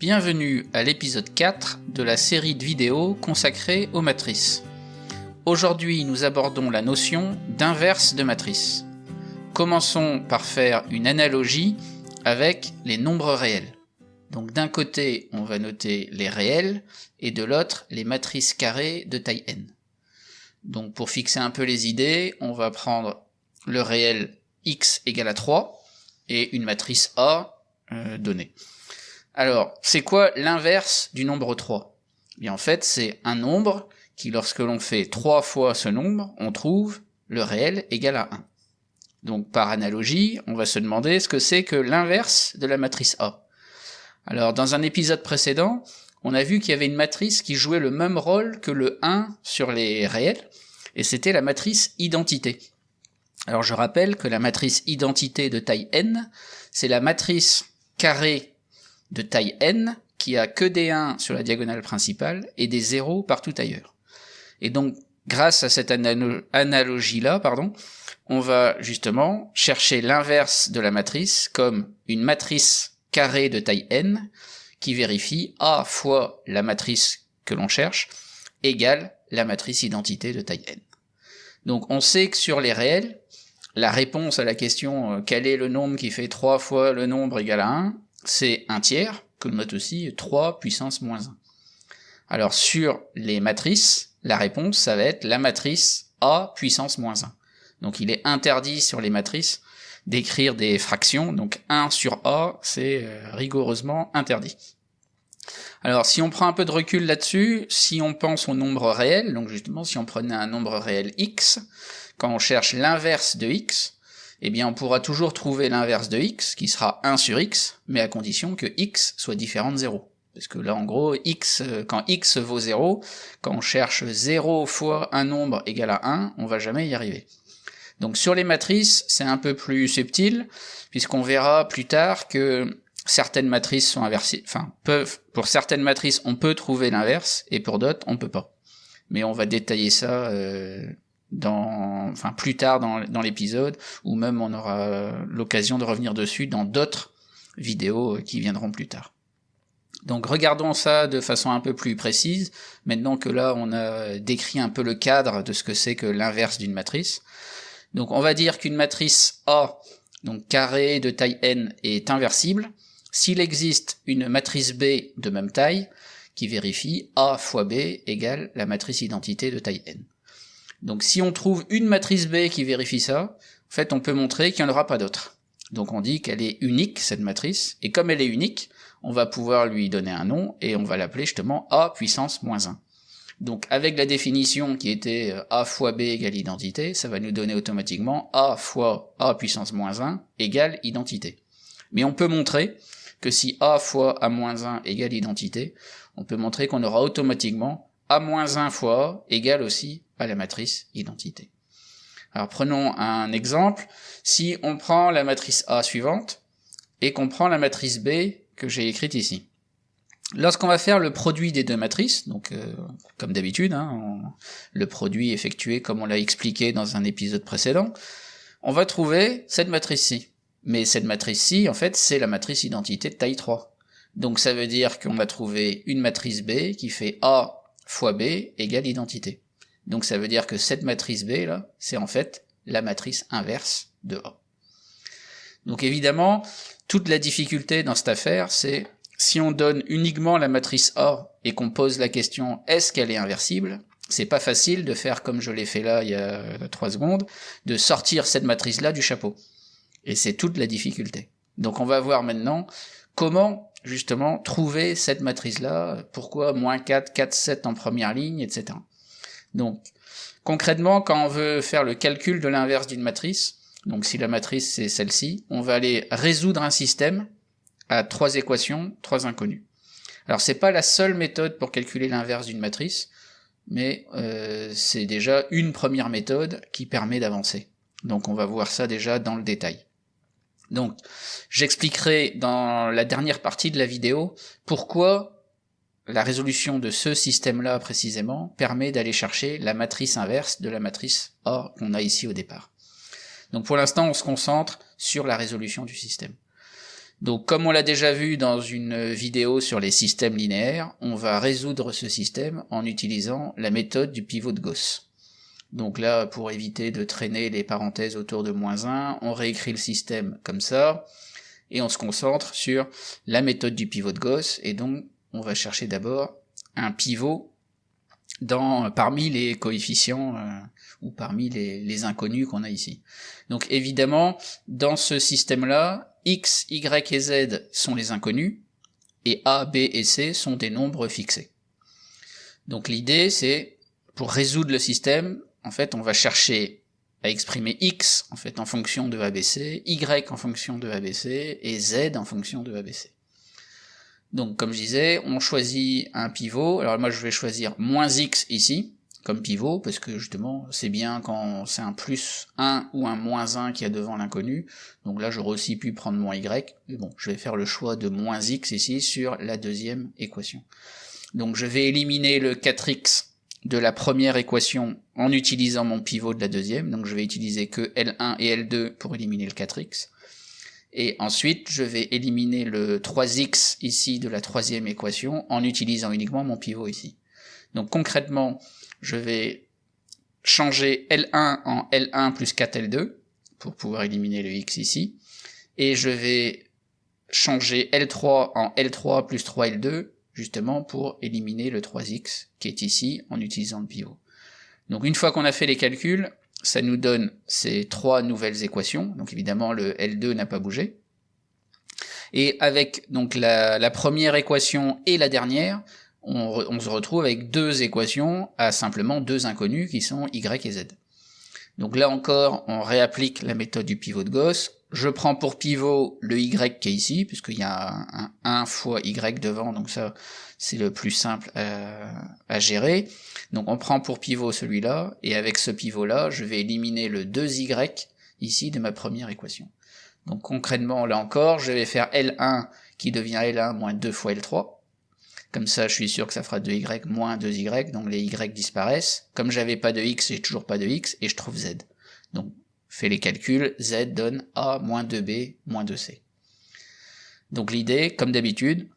Bienvenue à l'épisode 4 de la série de vidéos consacrée aux matrices. Aujourd'hui, nous abordons la notion d'inverse de matrice. Commençons par faire une analogie avec les nombres réels. Donc d'un côté, on va noter les réels, et de l'autre, les matrices carrées de taille n. Donc pour fixer un peu les idées, on va prendre le réel x égale à 3, et une matrice A donnée. Alors, c'est quoi l'inverse du nombre 3 ? Bien, en fait, c'est un nombre qui, lorsque l'on fait 3 fois ce nombre, on trouve le réel égal à 1. Donc, par analogie, on va se demander ce que c'est que l'inverse de la matrice A. Alors, dans un épisode précédent, on a vu qu'il y avait une matrice qui jouait le même rôle que le 1 sur les réels, et c'était la matrice identité. Alors, je rappelle que la matrice identité de taille n, c'est la matrice carrée de taille n qui a que des 1 sur la diagonale principale et des 0 partout ailleurs. Et donc, grâce à cette analogie-là, on va justement chercher l'inverse de la matrice comme une matrice carrée de taille n qui vérifie A fois la matrice que l'on cherche égale la matrice identité de taille n. Donc on sait que sur les réels, la réponse à la question quel est le nombre qui fait 3 fois le nombre égal à 1, c'est 1 tiers, que l'on note aussi 3 puissance moins 1. Alors sur les matrices, la réponse, ça va être la matrice A puissance moins 1. Donc il est interdit sur les matrices d'écrire des fractions, donc 1 sur A, c'est rigoureusement interdit. Alors si on prend un peu de recul là-dessus, si on pense au nombre réel, donc justement si on prenait un nombre réel x, quand on cherche l'inverse de x, eh bien on pourra toujours trouver l'inverse de x, qui sera 1 sur x, mais à condition que x soit différent de 0. Parce que là, en gros, x, quand x vaut 0, quand on cherche 0 fois un nombre égal à 1, on va jamais y arriver. Donc sur les matrices, c'est un peu plus subtil, puisqu'on verra plus tard que certaines matrices sont inversées, pour certaines matrices, on peut trouver l'inverse, et pour d'autres, on peut pas. Mais on va détailler ça plus tard dans l'épisode, ou même on aura l'occasion de revenir dessus dans d'autres vidéos qui viendront plus tard. Donc regardons ça de façon un peu plus précise, maintenant que là on a décrit un peu le cadre de ce que c'est que l'inverse d'une matrice. Donc on va dire qu'une matrice A, donc carrée de taille n, est inversible s'il existe une matrice B de même taille qui vérifie A fois B égale la matrice identité de taille n. Donc si on trouve une matrice B qui vérifie ça, en fait on peut montrer qu'il n'y en aura pas d'autre. Donc on dit qu'elle est unique, cette matrice, et comme elle est unique, on va pouvoir lui donner un nom, et on va l'appeler justement A puissance moins 1. Donc avec la définition qui était A fois B égale identité, ça va nous donner automatiquement A fois A puissance moins 1 égale identité. Mais on peut montrer que si A fois A moins 1 égale identité, on peut montrer qu'on aura automatiquement A moins 1 fois A égale aussi à la matrice identité. Alors prenons un exemple. Si on prend la matrice A suivante et qu'on prend la matrice B que j'ai écrite ici. Lorsqu'on va faire le produit des deux matrices, donc comme d'habitude, le produit effectué comme on l'a expliqué dans un épisode précédent, on va trouver cette matrice-ci. Mais cette matrice-ci, en fait, c'est la matrice identité de taille 3. Donc ça veut dire qu'on va trouver une matrice B qui fait A fois B égale identité. Donc ça veut dire que cette matrice B, là, c'est en fait la matrice inverse de A. Donc évidemment, toute la difficulté dans cette affaire, c'est si on donne uniquement la matrice A et qu'on pose la question est-ce qu'elle est inversible, c'est pas facile de faire comme je l'ai fait là il y a 3 secondes, de sortir cette matrice-là du chapeau. Et c'est toute la difficulté. Donc on va voir maintenant comment justement trouver cette matrice-là, pourquoi moins 4, 4, 7 en première ligne, etc. Donc, concrètement, quand on veut faire le calcul de l'inverse d'une matrice, donc si la matrice c'est celle-ci, on va aller résoudre un système à 3 équations, 3 inconnues. Alors c'est pas la seule méthode pour calculer l'inverse d'une matrice, mais c'est déjà une première méthode qui permet d'avancer. Donc on va voir ça déjà dans le détail. Donc j'expliquerai dans la dernière partie de la vidéo pourquoi la résolution de ce système-là précisément permet d'aller chercher la matrice inverse de la matrice A qu'on a ici au départ. Donc pour l'instant, on se concentre sur la résolution du système. Donc comme on l'a déjà vu dans une vidéo sur les systèmes linéaires, on va résoudre ce système en utilisant la méthode du pivot de Gauss. Donc là, pour éviter de traîner les parenthèses autour de -1, on réécrit le système comme ça, et on se concentre sur la méthode du pivot de Gauss, et donc on va chercher d'abord un pivot parmi les coefficients ou parmi les inconnus qu'on a ici. Donc évidemment, dans ce système-là, x, y et z sont les inconnus, et a, b et c sont des nombres fixés. Donc l'idée, c'est, pour résoudre le système, en fait, on va chercher à exprimer x en fait en fonction de ABC, y en fonction de ABC, et z en fonction de ABC. Donc comme je disais, on choisit un pivot. Alors moi je vais choisir -x ici, comme pivot, parce que justement c'est bien quand c'est un +1 ou un -1 qui y a devant l'inconnu. Donc là j'aurais aussi pu prendre -y, mais bon, je vais faire le choix de -x ici sur la deuxième équation. Donc je vais éliminer le 4x de la première équation en utilisant mon pivot de la deuxième, donc je vais utiliser que L1 et L2 pour éliminer le 4x. Et ensuite, je vais éliminer le 3x ici de la troisième équation en utilisant uniquement mon pivot ici. Donc concrètement, je vais changer L1 en L1 plus 4L2 pour pouvoir éliminer le x ici. Et je vais changer L3 en L3 plus 3L2 justement pour éliminer le 3x qui est ici en utilisant le pivot. Donc une fois qu'on a fait les calculs, ça nous donne ces trois nouvelles équations, donc évidemment le L2 n'a pas bougé, et avec donc la première équation et la dernière, on se retrouve avec deux équations à simplement deux inconnus qui sont y et z. Donc là encore, on réapplique la méthode du pivot de Gauss. Je prends pour pivot le y qui est ici, puisqu'il y a un 1 fois y devant, donc ça c'est le plus simple à gérer. Donc on prend pour pivot celui-là, et avec ce pivot-là, je vais éliminer le 2y ici de ma première équation. Donc concrètement, là encore, je vais faire L1 qui devient L1 moins 2 fois L3. Comme ça, je suis sûr que ça fera 2y moins 2y, donc les y disparaissent. Comme j'avais pas de x, j'ai toujours pas de x, et je trouve z. Donc, fais les calculs, z donne a moins 2b moins 2c. Donc l'idée, comme d'habitude,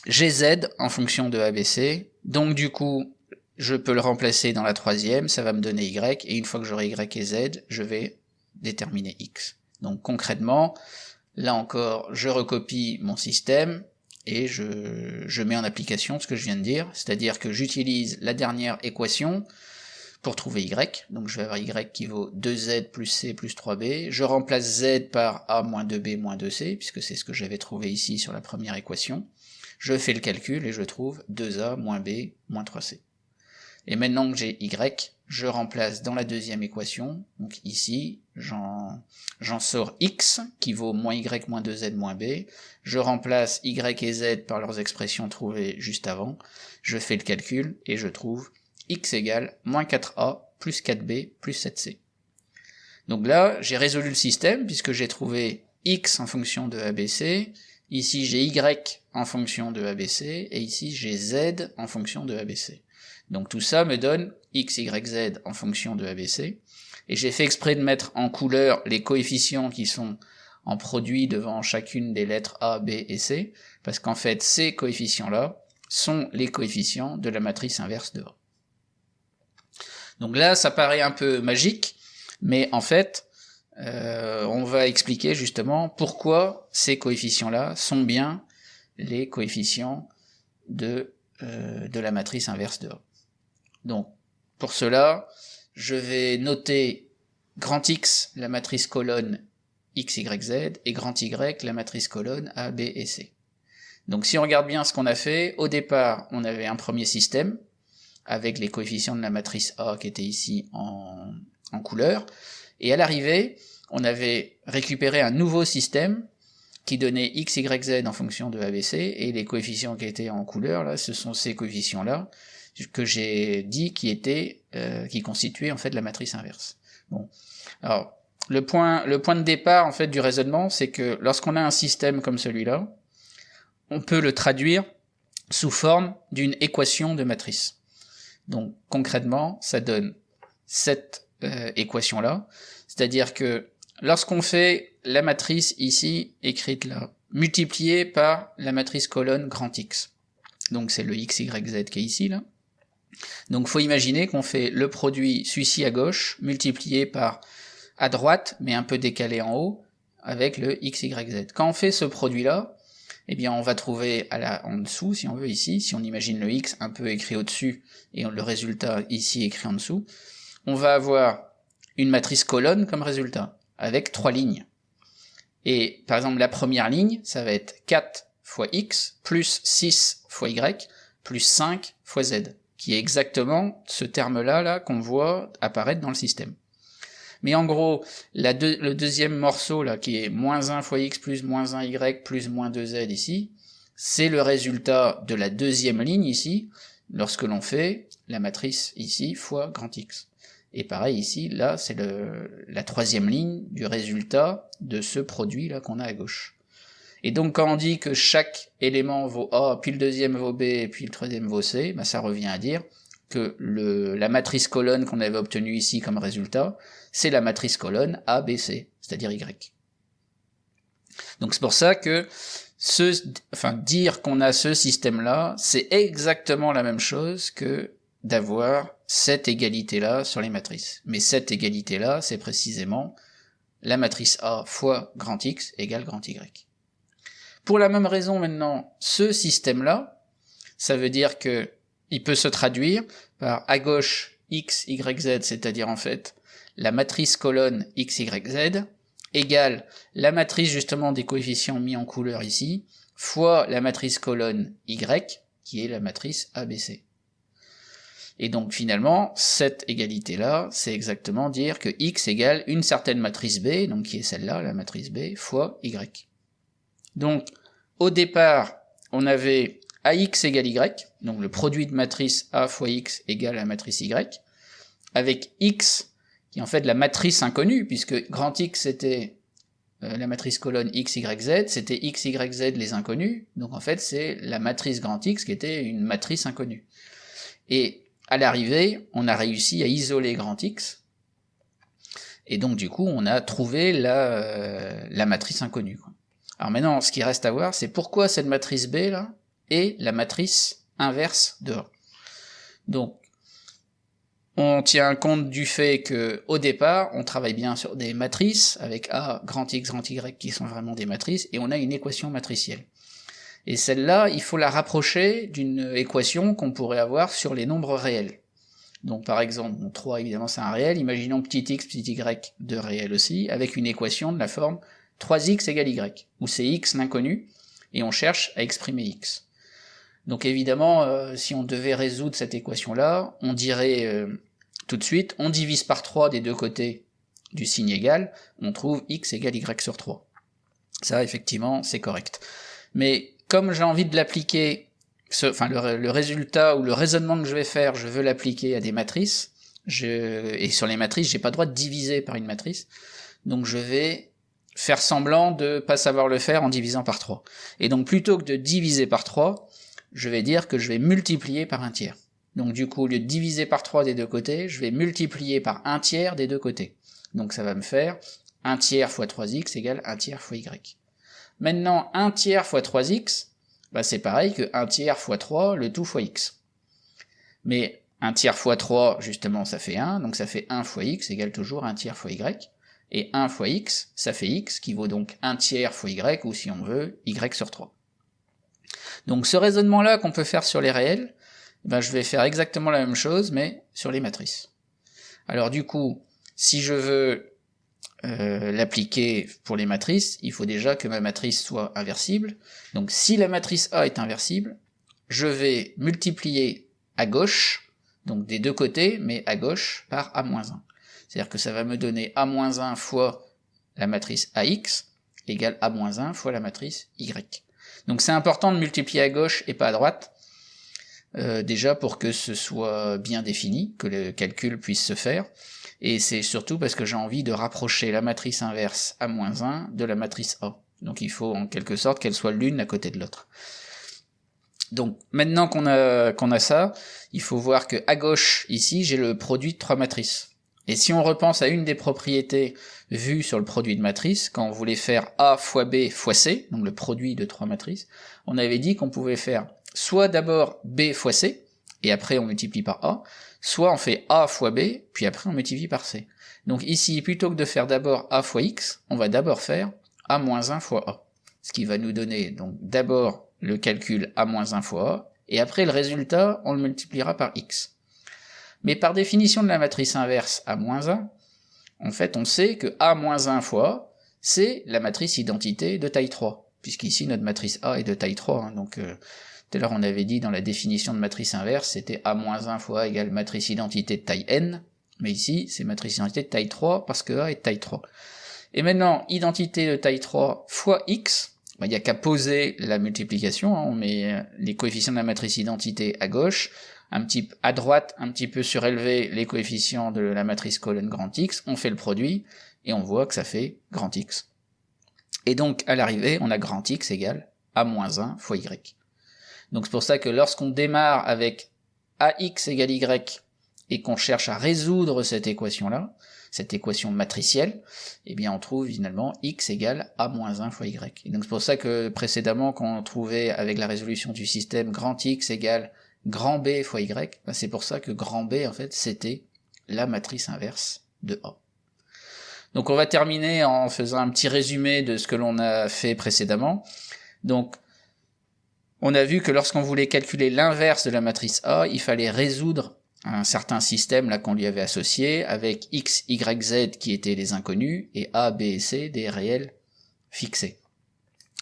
j'ai z en fonction de ABC, donc du coup, je peux le remplacer dans la troisième, ça va me donner y, et une fois que j'aurai y et z, je vais déterminer x. Donc concrètement, là encore, je recopie mon système, et je mets en application ce que je viens de dire, c'est-à-dire que j'utilise la dernière équation pour trouver y, donc je vais avoir y qui vaut 2z plus c plus 3b, je remplace z par a moins 2b moins 2c, puisque c'est ce que j'avais trouvé ici sur la première équation, je fais le calcul et je trouve 2a moins b moins 3c. Et maintenant que j'ai y, je remplace dans la deuxième équation, donc ici, j'en sors x, qui vaut moins y moins 2z moins b, je remplace y et z par leurs expressions trouvées juste avant, je fais le calcul, et je trouve x égale moins 4a plus 4b plus 7c. Donc là, j'ai résolu le système, puisque j'ai trouvé x en fonction de ABC, ici j'ai y en fonction de ABC, et ici j'ai z en fonction de ABC. Donc tout ça me donne x, y, z en fonction de ABC, et j'ai fait exprès de mettre en couleur les coefficients qui sont en produit devant chacune des lettres A, B et C, parce qu'en fait ces coefficients-là sont les coefficients de la matrice inverse de A. Donc là ça paraît un peu magique, mais en fait on va expliquer justement pourquoi ces coefficients-là sont bien les coefficients de la matrice inverse de A. Donc, pour cela, je vais noter grand X, la matrice colonne X, Y, Z, et grand Y, la matrice colonne A, B et C. Donc si on regarde bien ce qu'on a fait, au départ, on avait un premier système, avec les coefficients de la matrice A qui étaient ici en couleur, et à l'arrivée, on avait récupéré un nouveau système qui donnait X, Y, Z en fonction de ABC, et les coefficients qui étaient en couleur, là, ce sont ces coefficients-là, que j'ai dit qui constituait en fait la matrice inverse. Bon, alors le point de départ en fait du raisonnement, c'est que lorsqu'on a un système comme celui-là, on peut le traduire sous forme d'une équation de matrice. Donc concrètement, ça donne cette équation-là, c'est-à-dire que lorsqu'on fait la matrice ici écrite là multiplié par la matrice colonne grand X. Donc c'est le x, y, z qui est ici, là. Donc faut imaginer qu'on fait le produit celui-ci à gauche, multiplié par à droite, mais un peu décalé en haut, avec le x, y, z. Quand on fait ce produit-là, eh bien on va trouver en dessous, si on veut ici, si on imagine le x un peu écrit au-dessus, et le résultat ici écrit en dessous, on va avoir une matrice colonne comme résultat, avec 3 lignes. Et par exemple la première ligne, ça va être 4 fois x, plus 6 fois y, plus 5 fois z, qui est exactement ce terme-là là, qu'on voit apparaître dans le système. Mais en gros, le deuxième morceau là, qui est moins 1 fois x plus moins 1 y plus moins 2z ici, c'est le résultat de la deuxième ligne ici, lorsque l'on fait la matrice ici fois grand X. Et pareil ici, là c'est la troisième ligne du résultat de ce produit là qu'on a à gauche. Et donc quand on dit que chaque élément vaut A, puis le deuxième vaut B, et puis le troisième vaut C, bah ça revient à dire que la matrice colonne qu'on avait obtenue ici comme résultat, c'est la matrice colonne A, B, C, c'est-à-dire Y. Donc c'est pour ça que dire qu'on a ce système-là, c'est exactement la même chose que d'avoir cette égalité-là sur les matrices. Mais cette égalité-là, c'est précisément la matrice A fois grand X égale grand Y. Pour la même raison maintenant, ce système-là, ça veut dire que il peut se traduire par à gauche x, y, z, c'est-à-dire en fait la matrice colonne x, y, z, égale la matrice justement des coefficients mis en couleur ici, fois la matrice colonne y, qui est la matrice ABC. Et donc finalement, cette égalité-là, c'est exactement dire que x égale une certaine matrice B, donc qui est celle-là, la matrice B, fois y. Donc, au départ, on avait AX égale Y, donc le produit de matrice A fois X égale la matrice Y, avec X, qui est en fait la matrice inconnue, puisque grand X c'était la matrice colonne X, Y, Z, c'était X, Y, Z les inconnus, donc en fait c'est la matrice grand X qui était une matrice inconnue. Et à l'arrivée, on a réussi à isoler grand X, et donc du coup on a trouvé la matrice inconnue, quoi. Alors maintenant, ce qui reste à voir, c'est pourquoi cette matrice B là est la matrice inverse de A. Donc, on tient compte du fait que au départ, on travaille bien sur des matrices avec A, grand X, grand Y qui sont vraiment des matrices, et on a une équation matricielle. Et celle-là, il faut la rapprocher d'une équation qu'on pourrait avoir sur les nombres réels. Donc par exemple, 3 évidemment c'est un réel, imaginons petit x, petit y, deux réels aussi, avec une équation de la forme 3x égale y, où c'est x l'inconnu, et on cherche à exprimer x. Donc évidemment, si on devait résoudre cette équation-là, on dirait tout de suite, on divise par 3 des deux côtés du signe égal, on trouve x égale y sur 3. Ça, effectivement, c'est correct. Mais comme j'ai envie de l'appliquer, le résultat ou le raisonnement que je vais faire, je veux l'appliquer à des matrices, et sur les matrices, j'ai pas le droit de diviser par une matrice, donc je vais faire semblant de pas savoir le faire en divisant par 3. Et donc plutôt que de diviser par 3, je vais dire que je vais multiplier par un tiers. Donc du coup, au lieu de diviser par 3 des deux côtés, je vais multiplier par un tiers des deux côtés. Donc ça va me faire 1 tiers fois 3x égale 1 tiers fois y. Maintenant, 1 tiers fois 3x, bah c'est pareil que 1 tiers fois 3, le tout fois x. Mais 1 tiers fois 3, justement, ça fait 1, donc ça fait 1 fois x égale toujours 1 tiers fois y. Et 1 fois x, ça fait x, qui vaut donc 1 tiers fois y, ou si on veut, y sur 3. Donc ce raisonnement-là qu'on peut faire sur les réels, ben je vais faire exactement la même chose, mais sur les matrices. Alors du coup, si je veux l'appliquer pour les matrices, il faut déjà que ma matrice soit inversible. Donc si la matrice A est inversible, je vais multiplier à gauche, donc des deux côtés, mais à gauche, par A-1. C'est-à-dire que ça va me donner A-1 fois la matrice AX égale A-1 fois la matrice Y. Donc c'est important de multiplier à gauche et pas à droite, déjà pour que ce soit bien défini, que le calcul puisse se faire, et c'est surtout parce que j'ai envie de rapprocher la matrice inverse A-1 de la matrice A. Donc il faut en quelque sorte qu'elles soient l'une à côté de l'autre. Donc maintenant qu'on a ça, il faut voir que à gauche, ici, j'ai le produit de trois matrices. Et si on repense à une des propriétés vues sur le produit de matrice, quand on voulait faire A fois B fois C, donc le produit de 3 matrices, on avait dit qu'on pouvait faire soit d'abord B fois C, et après on multiplie par A, soit on fait A fois B, puis après on multiplie par C. Donc ici, plutôt que de faire d'abord A fois X, on va d'abord faire A moins 1 fois A. Ce qui va nous donner donc d'abord le calcul A moins 1 fois A, et après le résultat, on le multipliera par X. Mais par définition de la matrice inverse A moins 1, en fait on sait que A moins 1 fois A, c'est la matrice identité de taille 3, puisqu'ici notre matrice A est de taille 3, hein, donc tout à l'heure on avait dit dans la définition de matrice inverse, c'était A moins 1 fois A égale matrice identité de taille n, mais ici c'est matrice identité de taille 3 parce que A est de taille 3. Et maintenant, identité de taille 3 fois X, il n'y a qu'à poser la multiplication, hein, on met les coefficients de la matrice identité à gauche, à droite, un petit peu surélevé, les coefficients de la matrice colonne grand X, on fait le produit, et on voit que ça fait grand X. Et donc, à l'arrivée, on a grand X égale A moins 1 fois Y. Donc c'est pour ça que lorsqu'on démarre avec AX égale Y, et qu'on cherche à résoudre cette équation-là, cette équation matricielle, eh bien on trouve finalement X égale A moins 1 fois Y. Et donc c'est pour ça que précédemment, quand on trouvait avec la résolution du système grand X égale grand B fois Y, ben c'est pour ça que grand B, en fait, c'était la matrice inverse de A. Donc on va terminer en faisant un petit résumé de ce que l'on a fait précédemment. Donc, on a vu que lorsqu'on voulait calculer l'inverse de la matrice A, il fallait résoudre un certain système là qu'on lui avait associé, avec X, Y, Z qui étaient les inconnus, et A, B et C des réels fixés.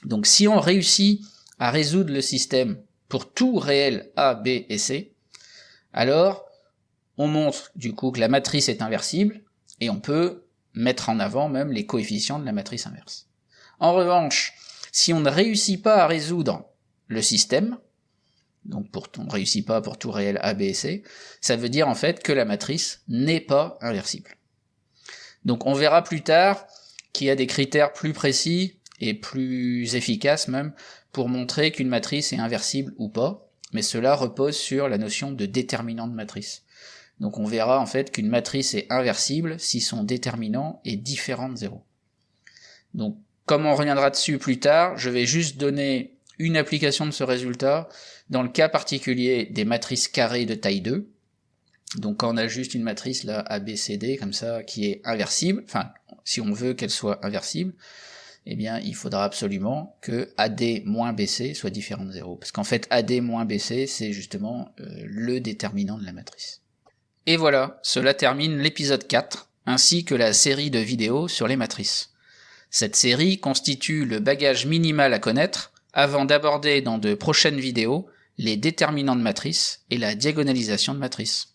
Donc si on réussit à résoudre le système pour tout réel A, B et C, alors on montre du coup que la matrice est inversible, et on peut mettre en avant même les coefficients de la matrice inverse. En revanche, si on ne réussit pas à résoudre le système, donc on ne réussit pas pour tout réel A, B et C, ça veut dire en fait que la matrice n'est pas inversible. Donc on verra plus tard qu'il y a des critères plus précis et plus efficaces même pour montrer qu'une matrice est inversible ou pas, mais cela repose sur la notion de déterminant de matrice. Donc on verra en fait qu'une matrice est inversible si son déterminant est différent de 0. Donc comme on reviendra dessus plus tard, je vais juste donner une application de ce résultat dans le cas particulier des matrices carrées de taille 2. Donc quand on a juste une matrice là ABCD comme ça qui est inversible, enfin si on veut qu'elle soit inversible, eh bien il faudra absolument que AD moins BC soit différent de 0. Parce qu'en fait AD moins BC c'est justement le déterminant de la matrice. Et voilà, cela termine l'épisode 4, ainsi que la série de vidéos sur les matrices. Cette série constitue le bagage minimal à connaître avant d'aborder dans de prochaines vidéos les déterminants de matrice et la diagonalisation de matrice.